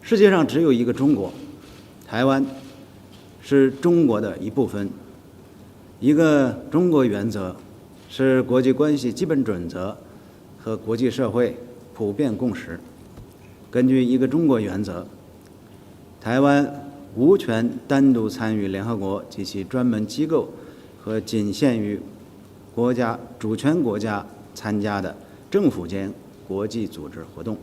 世界上只有一个中国，台湾是中国的一部分。一个中国原则是国际关系基本准则和国际社会普遍共识。根据一个中国原则，台湾无权单独参与联合国及其专门机构和仅限于国家主权国家参加的政府间国际组织活动。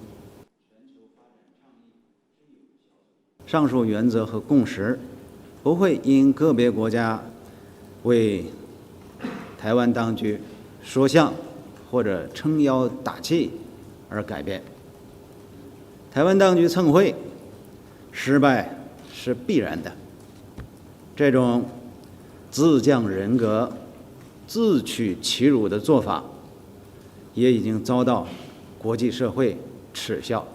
上述原则和共识不会因个别国家为台湾当局说项或者撑腰打气而改变。台湾当局蹭会，失败是必然的。这种自降人格、自取其辱的做法，也已经遭到国际社会耻笑。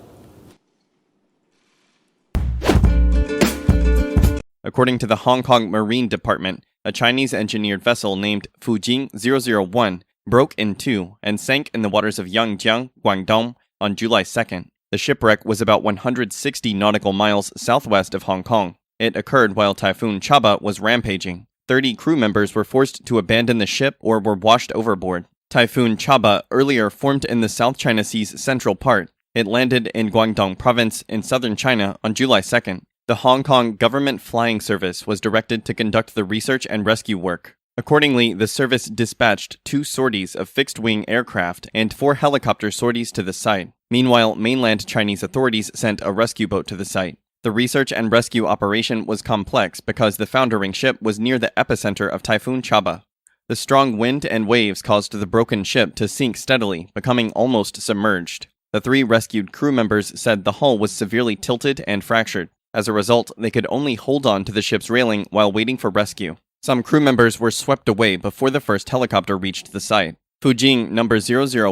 According to the Hong Kong Marine Department, a Chinese-engineered vessel named Fujing 001 broke in two and sank in the waters of Yangjiang, Guangdong, on July 2nd. The shipwreck was about 160 nautical miles southwest of Hong Kong. It occurred while Typhoon Chaba was rampaging. 30 crew members were forced to abandon the ship or were washed overboard. Typhoon Chaba earlier formed in the South China Sea's central part. It landed in Guangdong province in southern China on July 2nd. The Hong Kong Government Flying Service was directed to conduct the research and rescue work. Accordingly, the service dispatched 2 sorties of fixed-wing aircraft and 4 helicopter sorties to the site. Meanwhile, mainland Chinese authorities sent a rescue boat to the site. The research and rescue operation was complex because the foundering ship was near the epicenter of Typhoon Chaba. The strong wind and waves caused the broken ship to sink steadily, becoming almost submerged. The 3 rescued crew members said the hull was severely tilted and fractured. As a result, they could only hold on to the ship's railing while waiting for rescue. Some crew members were swept away before the first helicopter reached the site. Fujing No.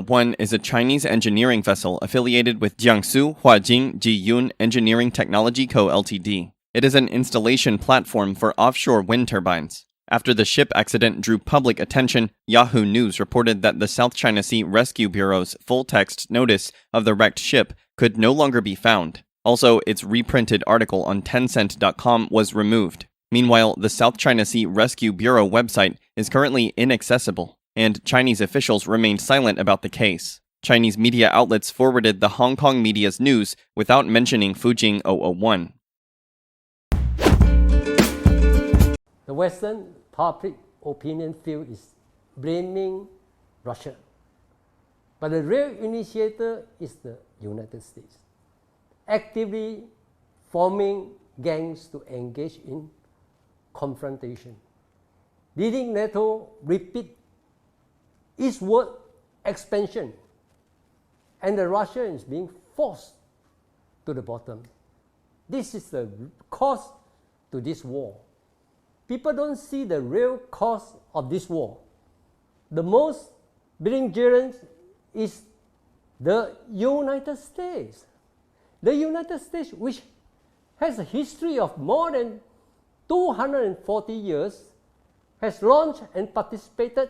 001 is a Chinese engineering vessel affiliated with Jiangsu Huajing Jiyun Engineering Technology Co., Ltd. It is an installation platform for offshore wind turbines. After the ship accident drew public attention, Yahoo News reported that the South China Sea Rescue Bureau's full-text notice of the wrecked ship could no longer be found. Also, its reprinted article on Tencent.com was removed. Meanwhile, the South China Sea Rescue Bureau website is currently inaccessible, and Chinese officials remained silent about the case. Chinese media outlets forwarded the Hong Kong media's news without mentioning Fujing 001. The Western public opinion field is blaming Russia. But the real initiator is the United States, actively forming gangs to engage in confrontation, leading NATO repeat eastward expansion, and the Russia is being forced to the bottom. This is the cause to this war. People don't see the real cause of this war. The most belligerent is the United States. The United States, which has a history of more than 240 years, has launched and participated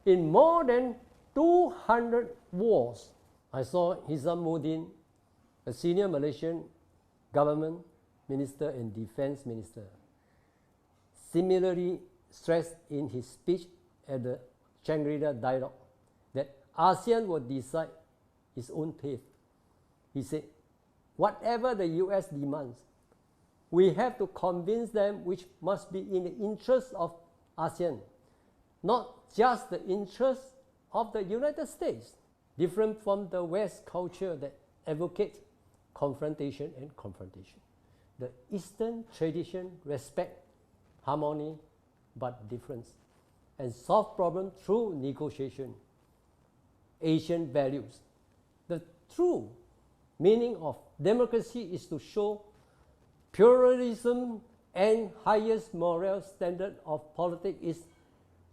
in more than 200 wars. I saw Hisamuddin, a senior Malaysian government minister and defense minister, similarly stressed in his speech at the Shangri-La Dialogue that ASEAN will decide its own path. He said, whatever the US demands, we have to convince them which must be in the interest of ASEAN, not just the interest of the United States, different from the West culture that advocates confrontation and confrontation. The Eastern tradition respect harmony but difference and solve problems through negotiation. Asian values. The true meaning of democracy is to show pluralism and highest moral standard of politics is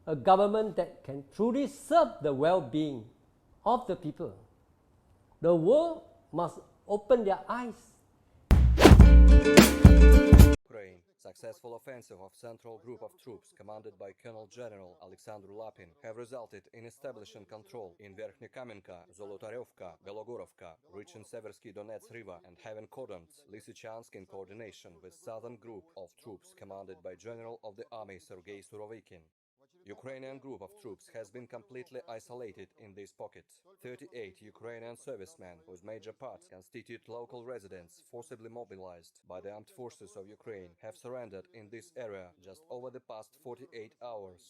a government that can truly serve the well-being of the people. The world must open their eyes. Successful offensive of Central Group of troops commanded by Colonel General Alexander Lapin have resulted in establishing control in Verkhnekamenka, Zolotaryovka, Belogorovka, reaching Seversky Donets River and having cordoned Lysychansk in coordination with Southern Group of troops commanded by General of the Army Sergei Surovikin. Ukrainian group of troops has been completely isolated in this pocket. 38 Ukrainian servicemen, whose major part constitute local residents forcibly mobilized by the armed forces of Ukraine, have surrendered in this area just over the past 48 hours.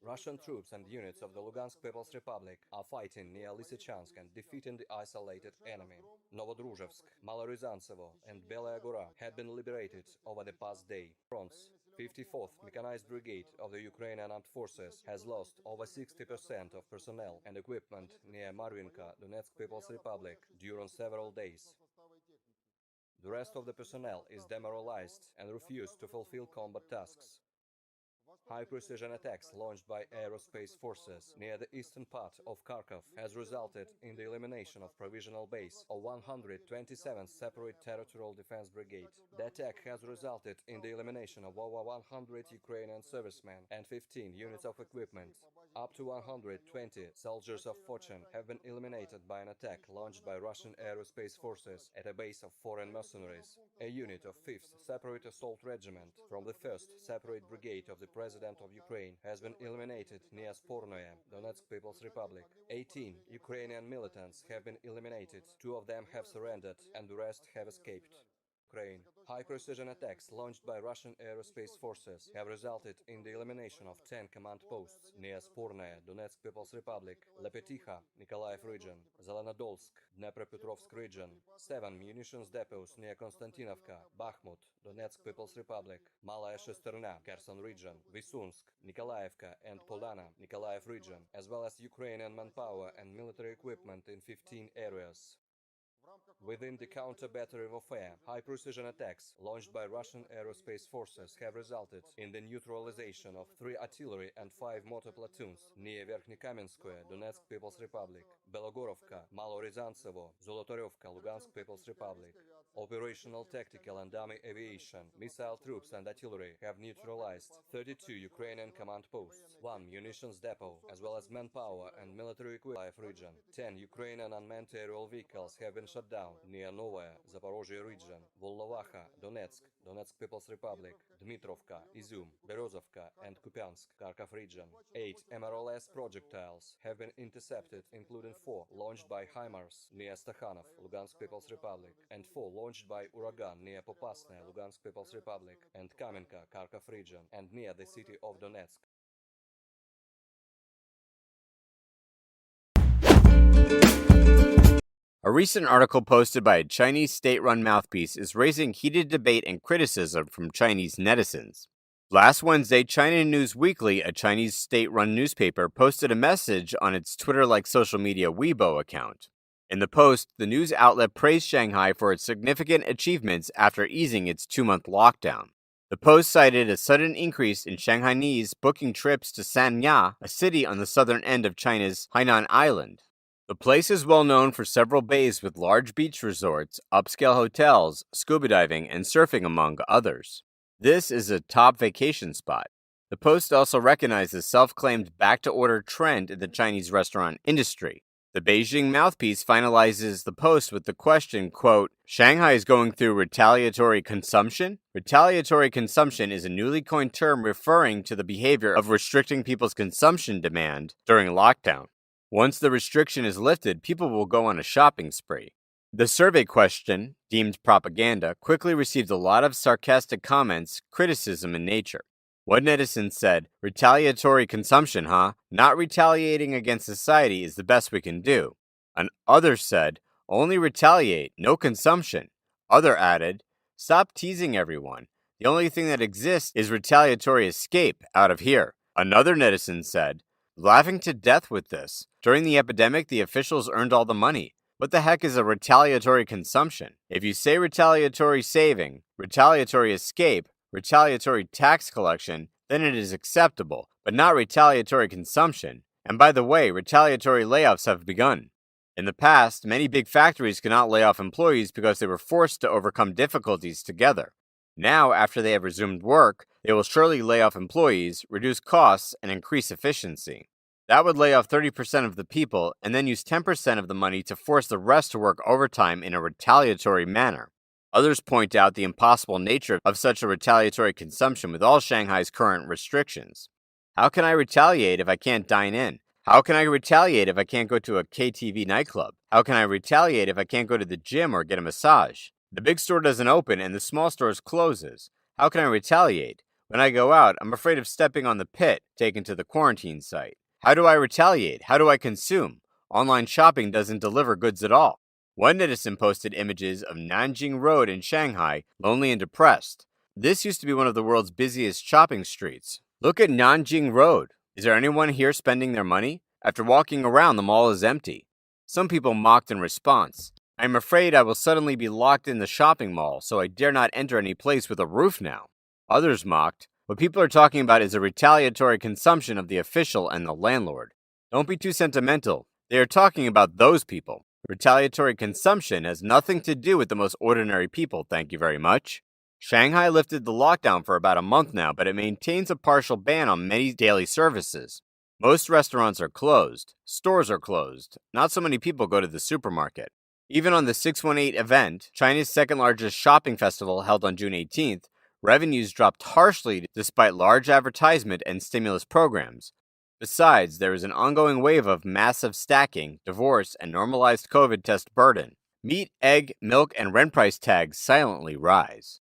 Russian troops and units of the Lugansk People's Republic are fighting near Lysychansk and defeating the isolated enemy. Novodruzhevsk, Maloryzantsevo, and Belaya Gora had been liberated over the past day. Fronts. 54th Mechanized Brigade of the Ukrainian Armed Forces has lost over 60% of personnel and equipment near Marvinka, Donetsk People's Republic, during several days. The rest of the personnel is demoralized and refused to fulfill combat tasks. High-precision attacks launched by aerospace forces near the eastern part of Kharkov has resulted in the elimination of provisional base of 127th Separate Territorial Defense Brigade. The attack has resulted in the elimination of over 100 Ukrainian servicemen and 15 units of equipment. Up to 120 soldiers of fortune have been eliminated by an attack launched by Russian aerospace forces at a base of foreign mercenaries. A unit of 5th Separate Assault Regiment from the 1st Separate Brigade of the President of Ukraine has been eliminated near Spornoye, Donetsk People's Republic. 18 Ukrainian militants have been eliminated, 2 of them have surrendered and the rest have escaped. Ukraine. High-precision attacks launched by Russian aerospace forces have resulted in the elimination of 10 command posts near Spornaya, Donetsk People's Republic, Lepetiha, Nikolaev region, Zelenodolsk, Dnepropetrovsk region, 7 munitions depots near Konstantinovka, Bakhmut, Donetsk People's Republic, Malaya Shesterna, Kherson region, Vysunsk, Nikolaevka and Polana, Nikolaev region, as well as Ukrainian manpower and military equipment in 15 areas. Within the counter-battery warfare, high-precision attacks launched by Russian aerospace forces have resulted in the neutralization of 3 artillery and 5 motor platoons near Verkhnekamenskoye, Donetsk People's Republic, Belogorovka, Maloryzantsevo, Zolotaryovka, Lugansk People's Republic. Operational, tactical and army aviation, missile troops and artillery have neutralized 32 Ukrainian command posts, 1 munitions depot, as well as manpower and military equipment region. 10 Ukrainian unmanned aerial vehicles have been shot down near Novaya, Zaporozhye region, Volnovaha, Donetsk, Donetsk People's Republic, Dmitrovka, Izum, Berezovka and Kupiansk, Kharkov region. 8 MRLS projectiles have been intercepted, including 4 launched by HIMARS near Stakhanov, Lugansk People's Republic, and 4 launched by Uragan near Popasne, Lugansk People's Republic, and Kamenka, Kharkov region, and near the city of Donetsk. A recent article posted by a Chinese state-run mouthpiece is raising heated debate and criticism from Chinese netizens. Last Wednesday, China News Weekly, a Chinese state-run newspaper, posted a message on its Twitter-like social media Weibo account. In the post, the news outlet praised Shanghai for its significant achievements after easing its 2-month lockdown. The post cited a sudden increase in Shanghainese booking trips to Sanya, a city on the southern end of China's Hainan Island. The place is well known for several bays with large beach resorts, upscale hotels, scuba diving, and surfing, among others. This is a top vacation spot. The post also recognized the self-claimed back-to-order trend in the Chinese restaurant industry. The Beijing mouthpiece finalizes the post with the question, quote, "Shanghai is going through retaliatory consumption?" Retaliatory consumption is a newly coined term referring to the behavior of restricting people's consumption demand during lockdown. Once the restriction is lifted, people will go on a shopping spree. The survey question, deemed propaganda, quickly received a lot of sarcastic comments, criticism in nature. One netizen said, "Retaliatory consumption, huh? Not retaliating against society is the best we can do." Another said, "Only retaliate, no consumption." Other added, "Stop teasing everyone. The only thing that exists is retaliatory escape out of here." Another netizen said, "Laughing to death with this. During the epidemic, the officials earned all the money. What the heck is a retaliatory consumption? If you say retaliatory saving, retaliatory escape, retaliatory tax collection, then it is acceptable, but not retaliatory consumption. And by the way, retaliatory layoffs have begun. In the past, many big factories could not lay off employees because they were forced to overcome difficulties together. Now, after they have resumed work, they will surely lay off employees, reduce costs, and increase efficiency. That would lay off 30% of the people and then use 10% of the money to force the rest to work overtime in a retaliatory manner. Others point out the impossible nature of such a retaliatory consumption with all Shanghai's current restrictions. How can I retaliate if I can't dine in? How can I retaliate if I can't go to a KTV nightclub? How can I retaliate if I can't go to the gym or get a massage? The big store doesn't open and the small store closes. How can I retaliate? When I go out, I'm afraid of stepping on the pit taken to the quarantine site. How do I retaliate? How do I consume? Online shopping doesn't deliver goods at all. One netizen posted images of Nanjing Road in Shanghai, lonely and depressed. This used to be one of the world's busiest shopping streets. Look at Nanjing Road. Is there anyone here spending their money? After walking around, the mall is empty. Some people mocked in response. I am afraid I will suddenly be locked in the shopping mall, so I dare not enter any place with a roof now. Others mocked. What people are talking about is a retaliatory consumption of the official and the landlord. Don't be too sentimental. They are talking about those people. Retaliatory consumption has nothing to do with the most ordinary people, thank you very much. Shanghai lifted the lockdown for about a month now, but it maintains a partial ban on many daily services. Most restaurants are closed. Stores are closed. Not so many people go to the supermarket. Even on the 618 event, China's second-largest shopping festival held on June 18th, revenues dropped harshly despite large advertisement and stimulus programs. Besides, there is an ongoing wave of massive stacking, divorce, and normalized COVID test burden. Meat, egg, milk, and rent price tags silently rise.